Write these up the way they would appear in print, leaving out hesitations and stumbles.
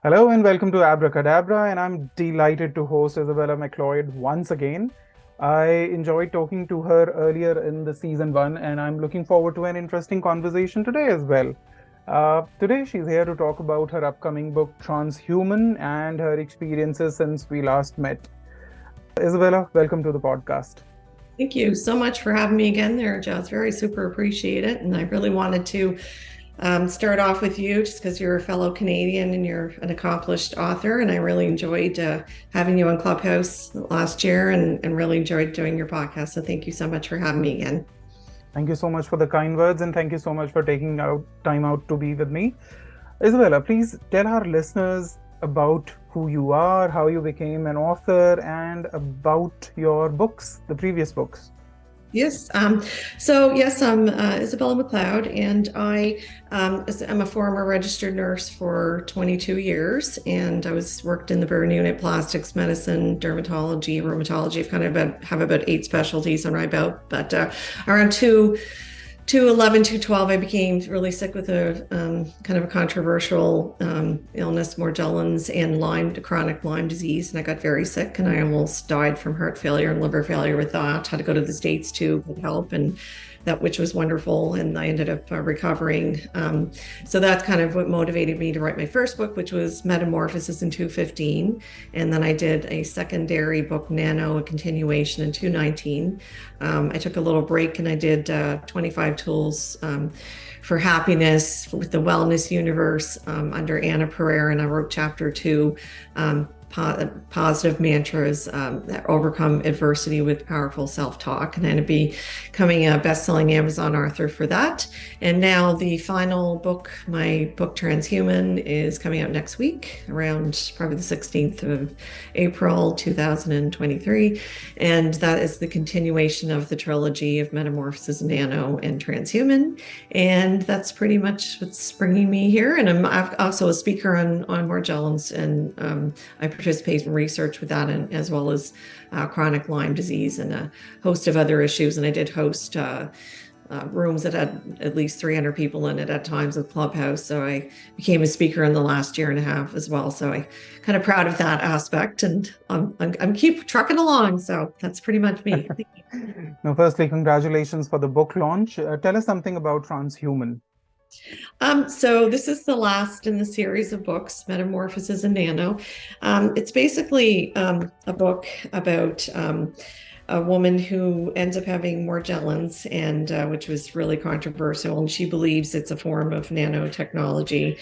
Hello and welcome to Abracadabra, and I'm delighted to host Isabella MacLeod once again. I enjoyed talking to her earlier in the season one, and I'm looking forward to an interesting conversation today as well. Today, she's here to talk about her upcoming book, Transhuman, and her experiences since we last met. Isabella, welcome to the podcast. Thank you so much for having me again there, Jasveer. I super appreciate it. And I really wanted to start off with you just because you're a fellow Canadian and you're an accomplished author. And I really enjoyed having you on Clubhouse last year and really enjoyed doing your podcast. So thank you so much for having me again. Thank you so much for the kind words, and thank you so much for taking time out to be with me. Isabella, please tell our listeners about who you are, how you became an author, and about your books, the previous books. Yes. I'm Isabella MacLeod, and I'm a former registered nurse for 22 years, and I worked in the burn unit, plastics, medicine, dermatology, rheumatology. Have about 8 specialties on my belt, but around 212, I became really sick with a kind of a controversial illness, Morgellons and chronic Lyme disease. And I got very sick and I almost died from heart failure and liver failure with that. Had to go to the States to get help, and which was wonderful. And I ended up recovering. So that's kind of what motivated me to write my first book, which was Metamorphosis in 2015. And then I did a secondary book, Nano, a continuation in 2019. I took a little break and I did 25 tools for happiness with the wellness universe under Anna Pereira. And I wrote chapter 2, positive mantras that overcome adversity with powerful self-talk, and then be becoming a best-selling Amazon author for that. And now the final book, my book Transhuman, is coming out next week around probably the 16th of April 2023, and that is the continuation of the trilogy of Metamorphosis, Nano, and Transhuman. And that's pretty much what's bringing me here. And I'm also a speaker on Morgellons, and I participate in research with that, and as well as chronic Lyme disease and a host of other issues. And I did host rooms that had at least 300 people in it at times with Clubhouse. So I became a speaker in the last year and a half as well. So I kind of proud of that aspect, and I'm keep trucking along. So that's pretty much me. Now, firstly, congratulations for the book launch. Tell us something about Transhuman. So this is the last in the series of books, Metamorphosis and Nano. It's basically a book about a woman who ends up having Morgellons, and which was really controversial. And she believes it's a form of nanotechnology.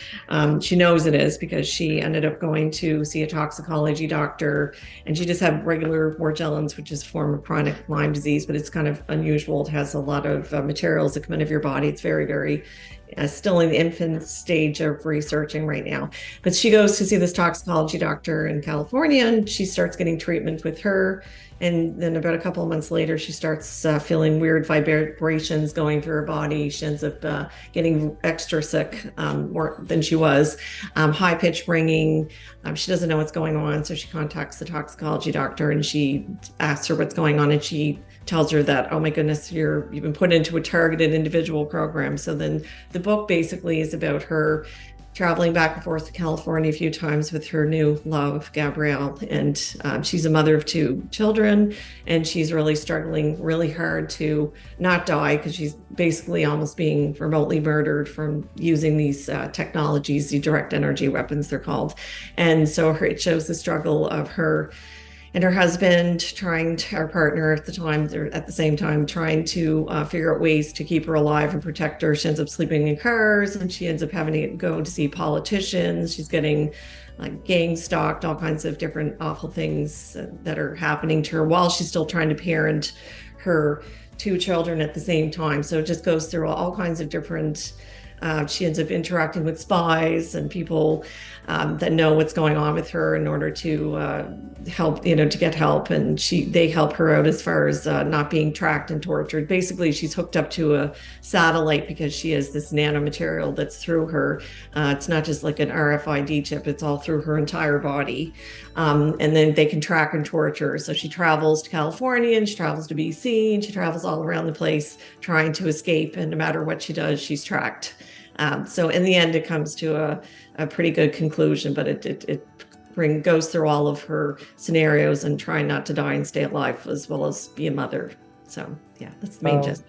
She knows it is because she ended up going to see a toxicology doctor, and she just had regular Morgellons, which is a form of chronic Lyme disease, but it's kind of unusual. It has a lot of materials that come into your body. It's very, very still in the infant stage of researching right now. But she goes to see this toxicology doctor in California, and she starts getting treatment with her. And then about a couple of months later, she starts feeling weird vibrations going through her body. She ends up getting extra sick, more than she was, high-pitched ringing. She doesn't know what's going on. So she contacts the toxicology doctor, and she asks her what's going on. And she tells her that, oh my goodness, you've been put into a targeted individual program. So then the book basically is about her traveling back and forth to California a few times with her new love, Gabrielle. And she's a mother of 2 children, and she's really struggling really hard to not die, because she's basically almost being remotely murdered from using these technologies, the direct energy weapons they're called. And so it shows the struggle of her and her husband our partner at the same time, trying to figure out ways to keep her alive and protect her. She ends up sleeping in cars, and she ends up having to go to see politicians. She's getting gang stalked, all kinds of different awful things that are happening to her while she's still trying to parent her 2 children at the same time. So it just goes through all kinds of different she ends up interacting with spies and people that know what's going on with her in order to help, to get help. And they help her out as far as not being tracked and tortured. Basically, she's hooked up to a satellite because she has this nanomaterial that's through her. It's not just like an RFID chip, it's all through her entire body. And then they can track and torture. So she travels to California, and she travels to BC, and she travels all around the place trying to escape. And no matter what she does, she's tracked. So in the end, it comes to a pretty good conclusion, but it goes through all of her scenarios and trying not to die and stay alive, as well as be a mother. So yeah, that's the main gist.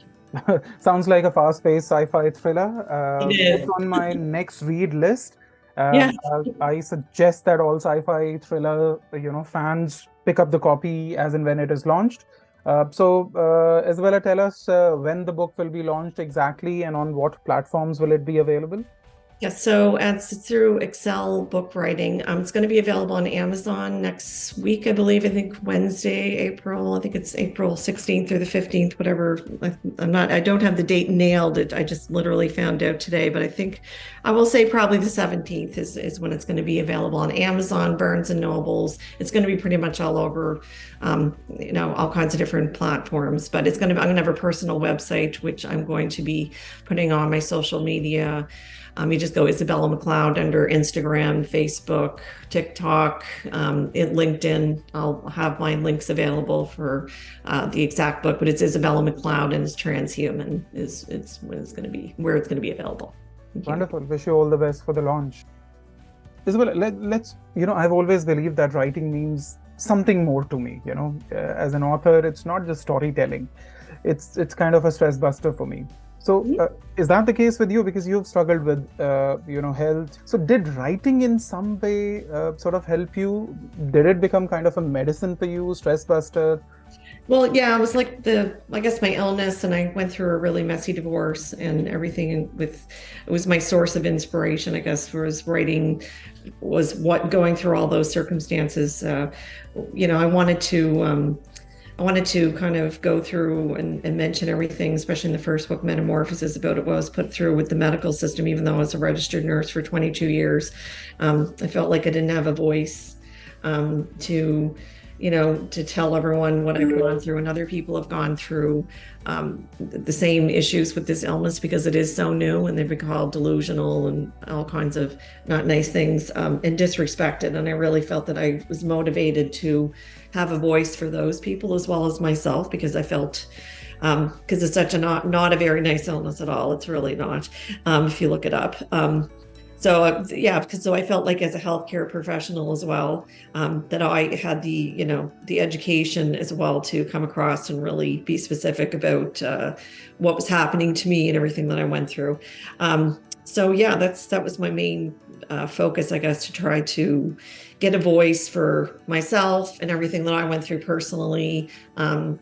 Sounds like a fast-paced sci-fi thriller. It is. It's on my next read list. Yes. I suggest that all sci-fi thriller, fans pick up the copy as and when it is launched. Isabella, tell us when the book will be launched exactly and on what platforms will it be available? Yes, so it's through Excel Book Writing. It's going to be available on Amazon next week, I believe. I think Wednesday, April. I think it's April 16th or the 15th, whatever. I don't have the date nailed. I just literally found out today, but I think I will say probably the 17th is when it's going to be available on Amazon, Barnes and Nobles. It's going to be pretty much all over, all kinds of different platforms. But I'm going to have a personal website, which I'm going to be putting on my social media. You just go Isabella MacLeod under Instagram, Facebook, TikTok, LinkedIn. I'll have my links available for the exact book, but it's Isabella MacLeod and it's Transhuman is when it's going to be, where it's going to be available. Wonderful. Wish you all the best for the launch. Isabella, let's, I've always believed that writing means something more to me. As an author, it's not just storytelling. It's kind of a stress buster for me. So is that the case with you? Because you've struggled with, health. So did writing in some way sort of help you? Did it become kind of a medicine for you, stress buster? Well, yeah, it was like I guess my illness, and I went through a really messy divorce and everything it was my source of inspiration, I guess, was writing, was going through all those circumstances. I wanted to kind of go through and mention everything, especially in the first book, Metamorphosis, about what I was put through with the medical system, even though I was a registered nurse for 22 years. I felt like I didn't have a voice to tell everyone what I've gone through, and other people have gone through the same issues with this illness, because it is so new and they've been called delusional and all kinds of not nice things and disrespected. And I really felt that I was motivated to have a voice for those people as well as myself, because I felt because it's such a not a very nice illness at all. It's really not, if you look it up. So I felt like as a healthcare professional as well, that I had the education as well to come across and really be specific about what was happening to me and everything that I went through. That was my main focus, I guess, to try to get a voice for myself and everything that I went through personally, and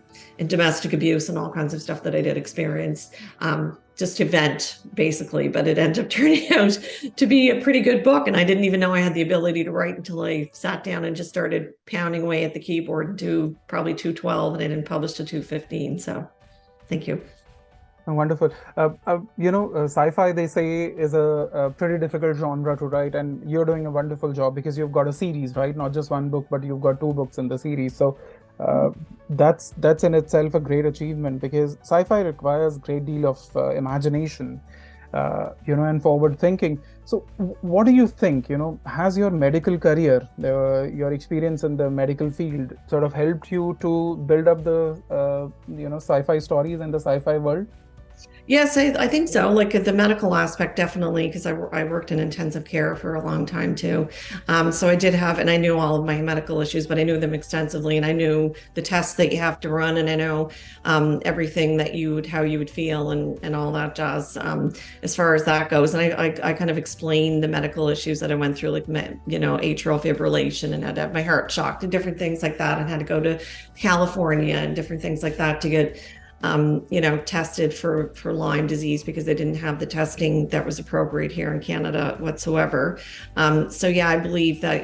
domestic abuse and all kinds of stuff that I did experience. Just to vent, basically, but it ended up turning out to be a pretty good book. And I didn't even know I had the ability to write until I sat down and just started pounding away at the keyboard to probably 212, and I didn't publish to 215. So thank you. Wonderful. Sci-fi, they say, is a pretty difficult genre to write, and you're doing a wonderful job because you've got a series, right? Not just one book, but you've got 2 books in the series. So that's in itself a great achievement, because sci-fi requires a great deal of imagination, and forward thinking. So what do you think, has your medical career, your experience in the medical field sort of helped you to build up the, sci-fi stories in the sci-fi world? Yes, I think so. Like the medical aspect, definitely, because I worked in intensive care for a long time too. So I did have, and I knew all of my medical issues, but I knew them extensively, and I knew the tests that you have to run, and I know everything that how you would feel and all that jazz as far as that goes. And I kind of explained the medical issues that I went through, like atrial fibrillation, and had to have my heart shocked and different things like that, and had to go to California and different things like that to get tested for Lyme disease, because they didn't have the testing that was appropriate here in Canada whatsoever. I believe that,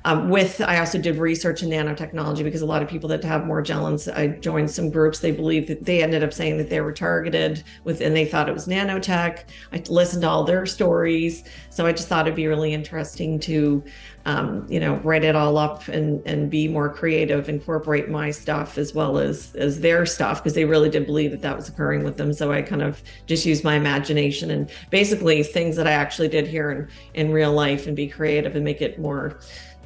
I also did research in nanotechnology, because a lot of people that have Morgellons, I joined some groups, they believe that they ended up saying that they were targeted with, and they thought it was nanotech. I listened to all their stories. So I just thought it'd be really interesting to, write it all up and be more creative, incorporate my stuff as well as their stuff, because they really did believe that was occurring with them. So I kind of just used my imagination and basically things that I actually did here in real life, and be creative and make it more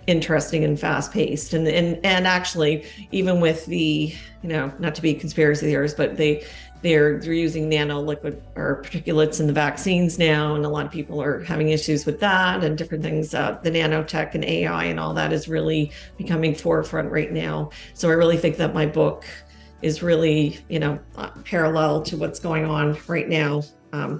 interesting and fast paced. And actually, even with the, not to be conspiracy theorists, but they're using nano liquid or particulates in the vaccines now, and a lot of people are having issues with that and different things. The nanotech and AI and all that is really becoming forefront right now. So I really think that my book is really, parallel to what's going on right now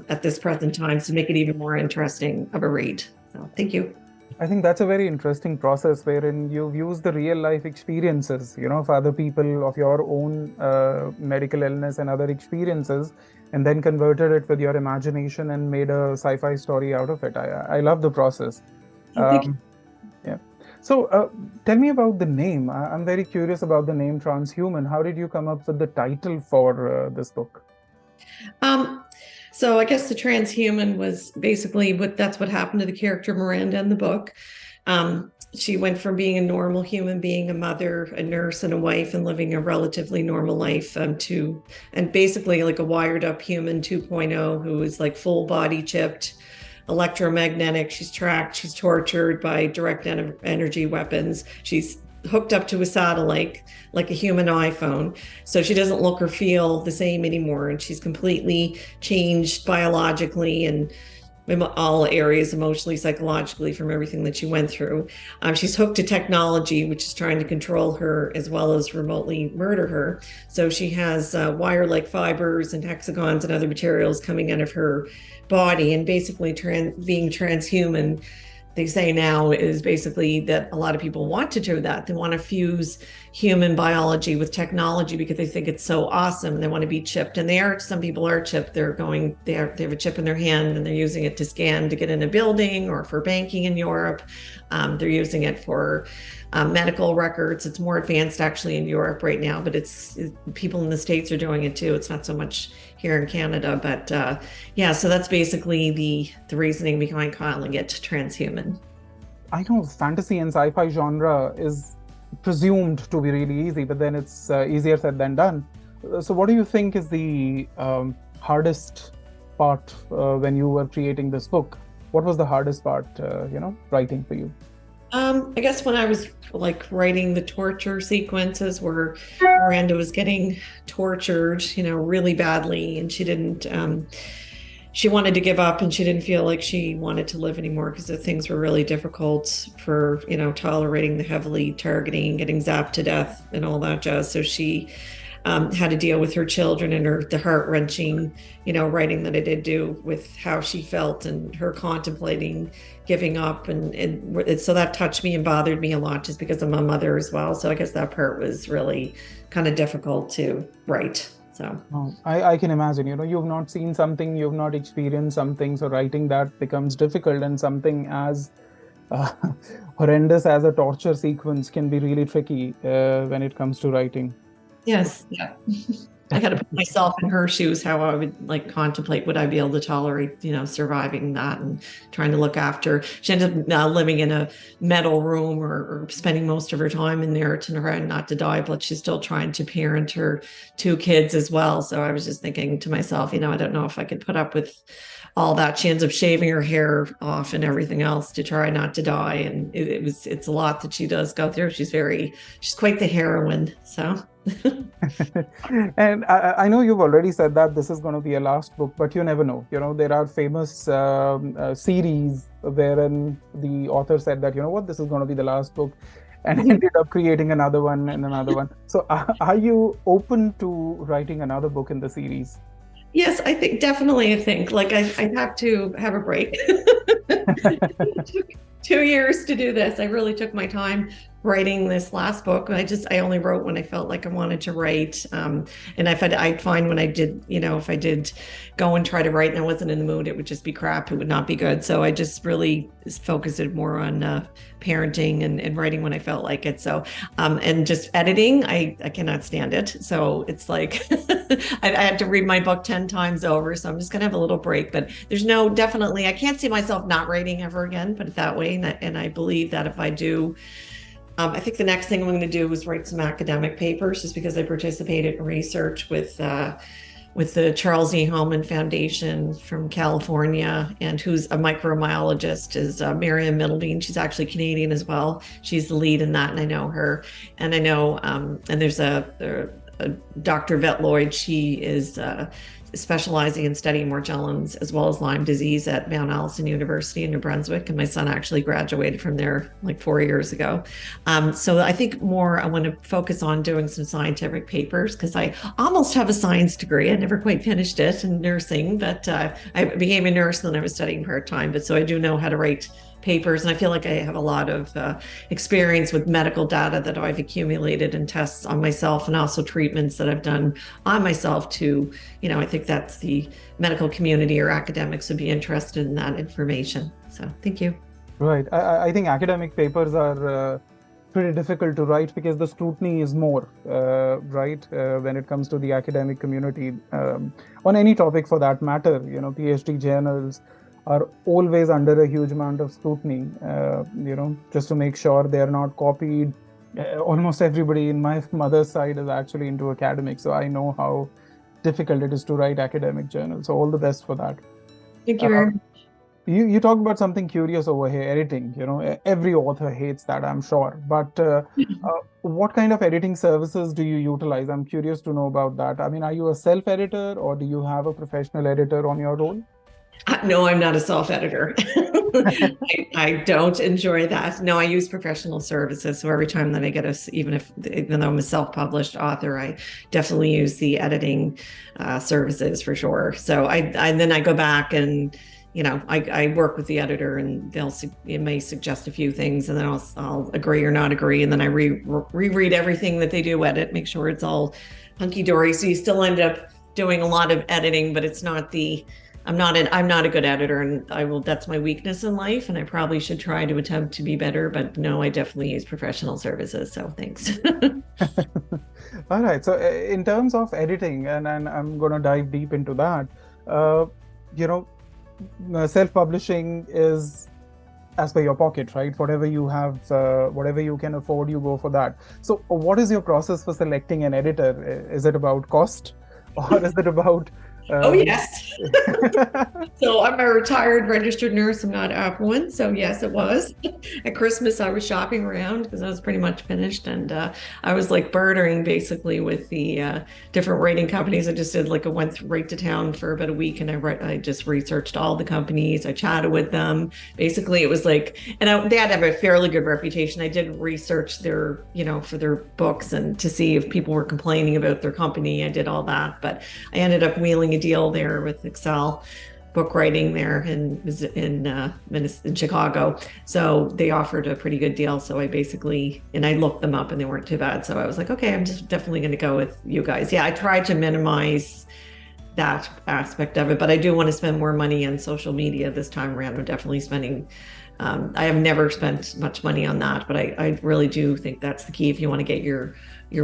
at this present time, to make it even more interesting of a read. So thank you. I think that's a very interesting process wherein you've used the real life experiences, of other people, of your own medical illness and other experiences, and then converted it with your imagination and made a sci-fi story out of it. I love the process. Yeah. So tell me about the name. I'm very curious about the name Transhuman. How did you come up with the title for this book? So I guess the transhuman was basically that's what happened to the character Miranda in the book. She went from being a normal human being, a mother, a nurse, and a wife, and living a relatively normal life and basically like a wired up human 2.0 who is like full body chipped, electromagnetic. She's tracked, she's tortured by direct energy weapons. She's hooked up to a satellite like a human iPhone, so she doesn't look or feel the same anymore, and she's completely changed biologically and in all areas, emotionally, psychologically, from everything that she went through. She's hooked to technology, which is trying to control her as well as remotely murder her. So she has wire-like fibers and hexagons and other materials coming out of her body, and basically being transhuman, they say now, is basically that a lot of people want to do that. They want to fuse human biology with technology because they think it's so awesome. They want to be chipped, and some people are chipped. They have a chip in their hand and they're using it to scan to get in a building or for banking in Europe. They're using it for medical records. It's more advanced actually in Europe right now, but people in the States are doing it too. It's not so much here in Canada, but so that's basically the reasoning behind calling it transhuman. I know fantasy and sci-fi genre is presumed to be really easy, but then it's easier said than done. So what do you think is the hardest part when you were creating this book? What was the hardest part, writing for you? I guess when I was writing the torture sequences where Miranda was getting tortured, really badly, and she wanted to give up, and she didn't feel like she wanted to live anymore because the things were really difficult for, tolerating the heavily targeting, getting zapped to death and all that jazz. So she had to deal with her children and the heart-wrenching, writing that I did do with how she felt and her contemplating giving up. And so that touched me and bothered me a lot just because I'm a mother as well. So I guess that part was really kind of difficult to write. So I can imagine, you've not seen something, you've not experienced something, so writing that becomes difficult, and something as horrendous as a torture sequence can be really tricky when it comes to writing. Yes. Yeah. I got to put myself in her shoes, how I would contemplate, would I be able to tolerate, surviving that and trying to look after. She ended up living in a metal room or spending most of her time in there to try not to die, but she's still trying to parent her 2 kids as well. So I was just thinking to myself, I don't know if I could put up with all that. She ends up shaving her hair off and everything else to try not to die. And it's a lot that she does go through. She's quite the heroine. So. And I know you've already said that this is going to be a last book, but you never know. There are famous series wherein the author said that, this is going to be the last book, and ended up creating another one and another one. So are you open to writing another book in the series? Yes, I think definitely. I have to have a break. It took 2 years to do this. I really took my time writing this last book. I only wrote when I felt like I wanted to write. And I'd find when I did, if I did go and try to write and I wasn't in the mood, it would just be crap. It would not be good. So I just really focused it more on parenting and writing when I felt like it. So, and just editing, I cannot stand it. So it's like, I had to read my book 10 times over. So I'm just going to have a little break, but definitely, I can't see myself not writing ever again, put it that way. And I believe that if I do, I think the next thing I'm going to do is write some academic papers, just because I participated in research with with the Charles E. Hellman Foundation from California, and who's a microbiologist, is Miriam Middledean. She's actually Canadian as well. She's the lead in that, and I know her. And I know, and there's a Dr. Vet Lloyd. She is specializing in studying Morgellons as well as Lyme disease at Mount Allison University in New Brunswick. And my son actually graduated from there like 4 years ago. So I think more I want to focus on doing some scientific papers, because I almost have a science degree. I never quite finished it in nursing, but I became a nurse and then I was studying part-time. But so I do know how to write papers, and I feel like I have a lot of experience with medical data that I've accumulated and tests on myself, and also treatments that I've done on myself to, I think that's the medical community or academics would be interested in that information. So thank you. Right. I think academic papers are pretty difficult to write because the scrutiny is more, right, when it comes to the academic community, on any topic for that matter. PhD journals are always under a huge amount of scrutiny, just to make sure they're not copied. Almost everybody in my mother's side is actually into academics, so I know how difficult it is to write academic journals. So all the best for that. Thank you very much. You talked about something curious over here, editing. Every author hates that, I'm sure. But what kind of editing services do you utilize? I'm curious to know about that. I mean, are you a self-editor or do you have a professional editor on your roll? No, I'm not a self-editor. I don't enjoy that. No, I use professional services. So every time that I get even though I'm a self-published author, I definitely use the editing services for sure. So then I go back and I work with the editor, and it may suggest a few things, and then I'll agree or not agree, and then I reread everything that they do edit, make sure it's all hunky dory. So you still end up doing a lot of editing, but it's not I'm not a good editor, and that's my weakness in life, and I probably should try to attempt to be better, but no, I definitely use professional services. So thanks. All right. So in terms of editing, and I'm going to dive deep into that, self-publishing is as per your pocket, right? Whatever you have, whatever you can afford, you go for that. So what is your process for selecting an editor? Is it about cost, or is it about oh, yes. So I'm a retired registered nurse. I'm not affluent. So yes, it was. At Christmas, I was shopping around because I was pretty much finished. And I was like bartering basically with the different rating companies. I went right to town for about a week, and I just researched all the companies. I chatted with them. Basically, it was like, and they had to have a fairly good reputation. I did research their, for their books and to see if people were complaining about their company. I did all that, but I ended up wheeling a deal there with Excel book writing there in Chicago. So they offered a pretty good deal. So I looked them up and they weren't too bad. So I was like, okay, I'm just definitely going to go with you guys. Yeah, I tried to minimize that aspect of it, but I do want to spend more money on social media this time around. I'm definitely spending I have never spent much money on that, but I really do think that's the key if you want to get your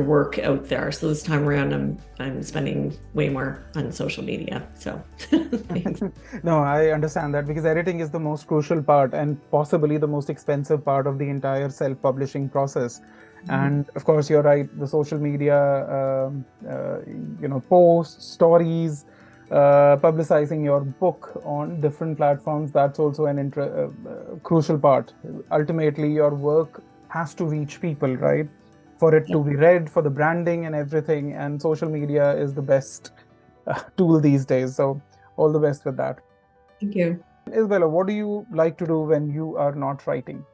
work out there. So this time around, I'm spending way more on social media. So thanks. No, I understand that, because editing is the most crucial part and possibly the most expensive part of the entire self-publishing process. Mm-hmm. And of course, you're right. The social media, posts, stories, publicizing your book on different platforms, that's also an crucial part. Ultimately, your work has to reach people, right? For it to be read, for the branding and everything. And social media is the best tool these days. So all the best with that. Thank you. Isabella, what do you like to do when you are not writing?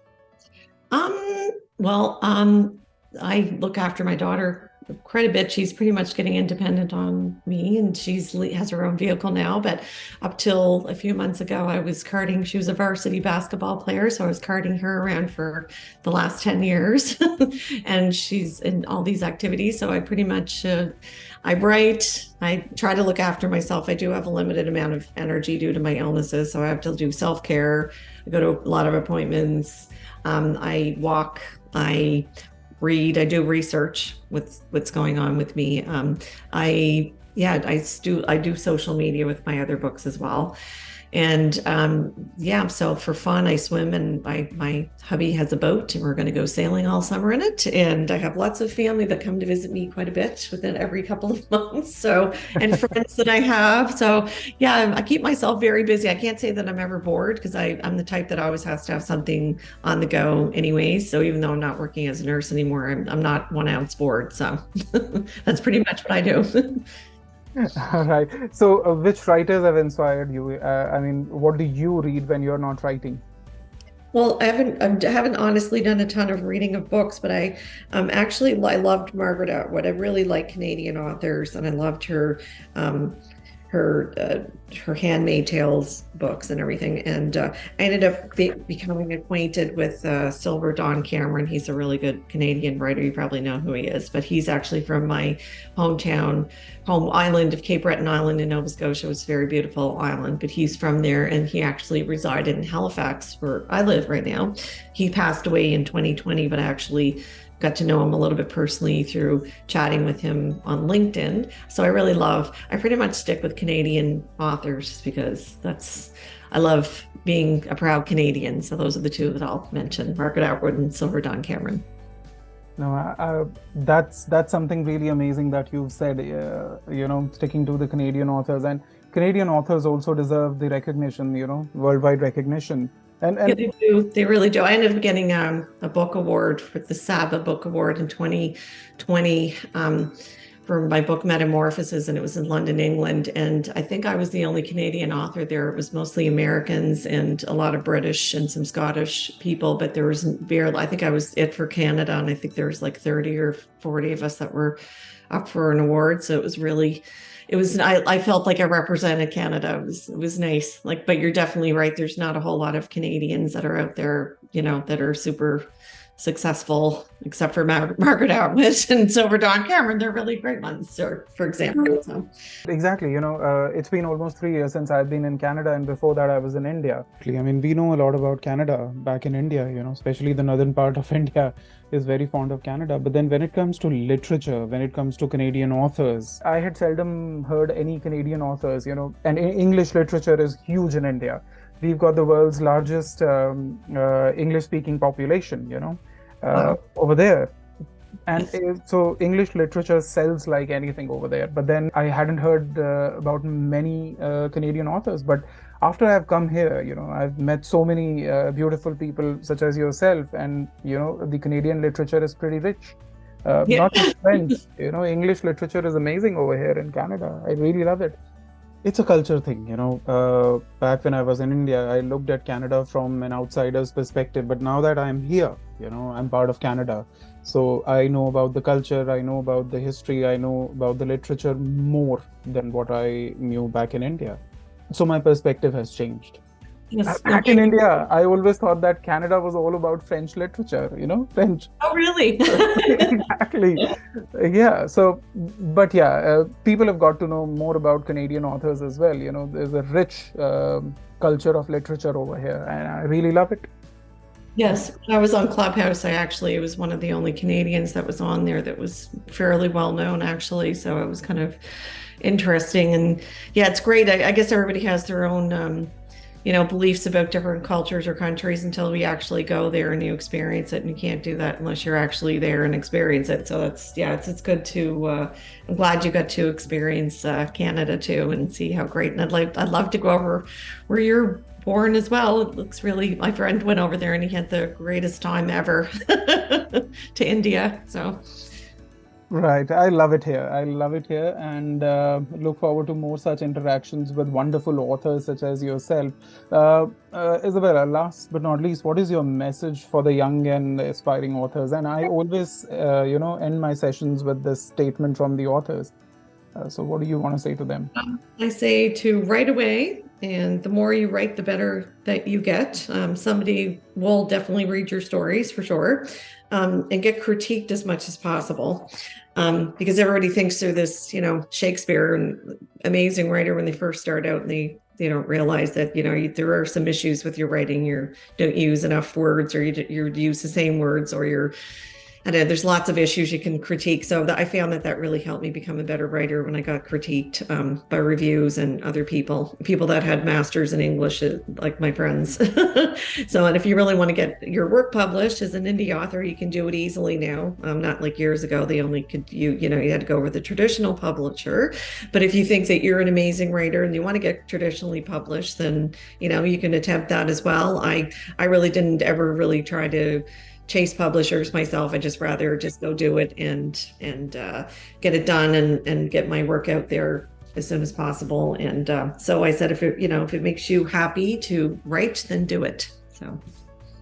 I look after my daughter quite a bit. She's pretty much getting independent on me, and she has her own vehicle now. But up till a few months ago, I was carting. She was a varsity basketball player, so I was carting her around for the last 10 years. And she's in all these activities. So I pretty much, I write. I try to look after myself. I do have a limited amount of energy due to my illnesses, so I have to do self-care. I go to a lot of appointments. I walk. I read. I do research with what's going on with me. I do social media with my other books as well. And so for fun, I swim, and my hubby has a boat, and we're going to go sailing all summer in it. And I have lots of family that come to visit me quite a bit within every couple of months. So, and friends that I have. So yeah, I keep myself very busy. I can't say that I'm ever bored, because I'm the type that always has to have something on the go anyway. So even though I'm not working as a nurse anymore, I'm not 1 ounce bored. So that's pretty much what I do. All right. So, which writers have inspired you? I mean, what do you read when you're not writing? Well, I haven't honestly done a ton of reading of books, but I loved Margaret Atwood. I really like Canadian authors, and I loved her Handmaid Tales books and everything. And I ended up becoming acquainted with Silver Don Cameron. He's a really good Canadian writer. You probably know who he is, but he's actually from my home island of Cape Breton Island in Nova Scotia. It's a very beautiful island, but he's from there, and he actually resided in Halifax, where I live right now. He passed away in 2020, but I actually got to know him a little bit personally through chatting with him on LinkedIn. So I pretty much stick with Canadian authors, because I love being a proud Canadian. So those are the two that I'll mention, Margaret Atwood and Silver Don Cameron. No, that's something really amazing that you've said, sticking to the Canadian authors. And Canadian authors also deserve the recognition, worldwide recognition. And yeah, they do. They really do. I ended up getting a book award for the SABA Book Award in 2020 for my book Metamorphosis, and it was in London, England. And I think I was the only Canadian author there. It was mostly Americans and a lot of British and some Scottish people, but there was I think I was it for Canada, and I think there was like 30 or 40 of us that were up for an award. So I felt like I represented Canada. It was nice. But you're definitely right. There's not a whole lot of Canadians that are out there, that are super successful, except for Margaret Atwood and Silver Don Cameron. They're really great ones, for example. So. Exactly. It's been almost 3 years since I've been in Canada, and before that I was in India. I mean, we know a lot about Canada back in India, especially the northern part of India is very fond of Canada. But then when it comes to literature, when it comes to Canadian authors, I had seldom heard any Canadian authors, and English literature is huge in India. We've got the world's largest English-speaking population, over there. And so English literature sells like anything over there. But then I hadn't heard about many Canadian authors. But after I've come here, I've met so many beautiful people such as yourself. And, the Canadian literature is pretty rich. Not just French, English literature is amazing over here in Canada. I really love it. It's a culture thing, back when I was in India, I looked at Canada from an outsider's perspective, but now that I'm here, I'm part of Canada. So I know about the culture, I know about the history, I know about the literature more than what I knew back in India. So my perspective has changed. Yes. Back in India, I always thought that Canada was all about French literature, French. Oh, really? Exactly. Yeah. So, but yeah, people have got to know more about Canadian authors as well. There's a rich culture of literature over here, and I really love it. Yes, when I was on Clubhouse, I was one of the only Canadians that was on there that was fairly well known, actually. So it was kind of interesting. And yeah, it's great. I guess everybody has their own beliefs about different cultures or countries until we actually go there and you experience it. And you can't do that unless you're actually there and experience it. So it's good to, I'm glad you got to experience Canada too and see how great. And I'd love to go over where you're born as well. It looks really, my friend went over there and he had the greatest time ever to India. So. Right. I love it here. And look forward to more such interactions with wonderful authors such as yourself. Isabella, last but not least, what is your message for the young and aspiring authors? And I always, end my sessions with this statement from the authors. So what do you want to say to them? I say to write away. And the more you write, the better that you get. Somebody will definitely read your stories for sure, and get critiqued as much as possible. Because everybody thinks they're this, Shakespeare and amazing writer when they first start out, and they don't realize that, there are some issues with your writing. You don't use enough words, or you use the same words, or you're there's lots of issues you can critique. So I found that really helped me become a better writer when I got critiqued by reviews and other people that had masters in English, like my friends. So, and if you really want to get your work published as an indie author, you can do it easily now. Not like years ago, they only could, you had to go with a traditional publisher. But if you think that you're an amazing writer and you want to get traditionally published, then, you can attempt that as well. I really didn't ever really try to chase publishers myself. I just rather just go do it and get it done and get my work out there as soon as possible. And so I said, if it makes you happy to write, then do it. So.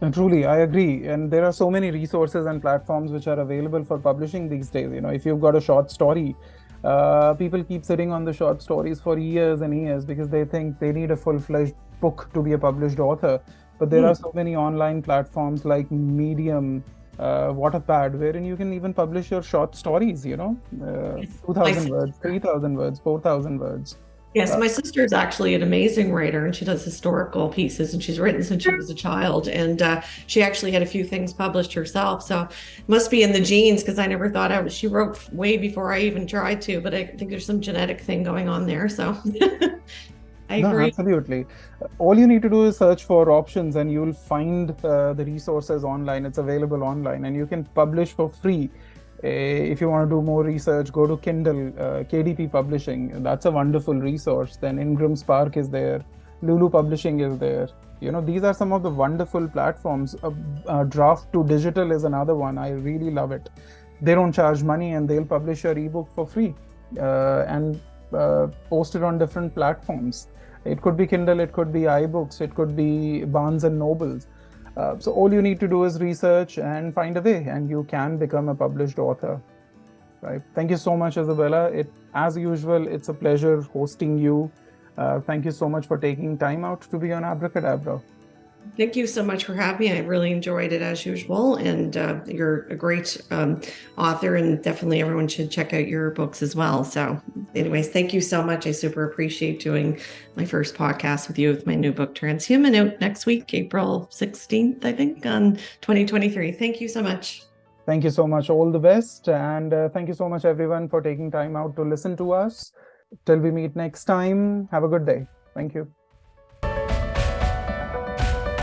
And truly, I agree. And there are so many resources and platforms which are available for publishing these days. If you've got a short story, people keep sitting on the short stories for years and years because they think they need a full-fledged book to be a published author. But there are so many online platforms like Medium, Waterpad, wherein you can even publish your short stories, 2,000 words, 3,000 words, 4,000 words. Yes, my sister is actually an amazing writer, and she does historical pieces, and she's written since she was a child, and she actually had a few things published herself. So it must be in the genes, because I never thought she wrote way before I even tried to, but I think there's some genetic thing going on there. So I agree. No, absolutely. All you need to do is search for options and you'll find the resources online. It's available online and you can publish for free. If you want to do more research, go to Kindle, KDP Publishing. That's a wonderful resource. Then Ingram Spark is there. Lulu Publishing is there. These are some of the wonderful platforms. Draft to Digital is another one. I really love it. They don't charge money and they'll publish your ebook for free and post it on different platforms. It could be Kindle, it could be iBooks, it could be Barnes and Nobles. So all you need to do is research and find a way, and you can become a published author. Right? Thank you so much, Isabella. As usual, it's a pleasure hosting you. Thank you so much for taking time out to be on Abracadabra. Thank you so much for having me. I really enjoyed it as usual. And you're a great author, and definitely everyone should check out your books as well. So anyways, thank you so much. I super appreciate doing my first podcast with you with my new book, Transhuman, out next week, April 16th, I think, on 2023. Thank you so much. Thank you so much. All the best. And thank you so much, everyone, for taking time out to listen to us. Till we meet next time, have a good day. Thank you.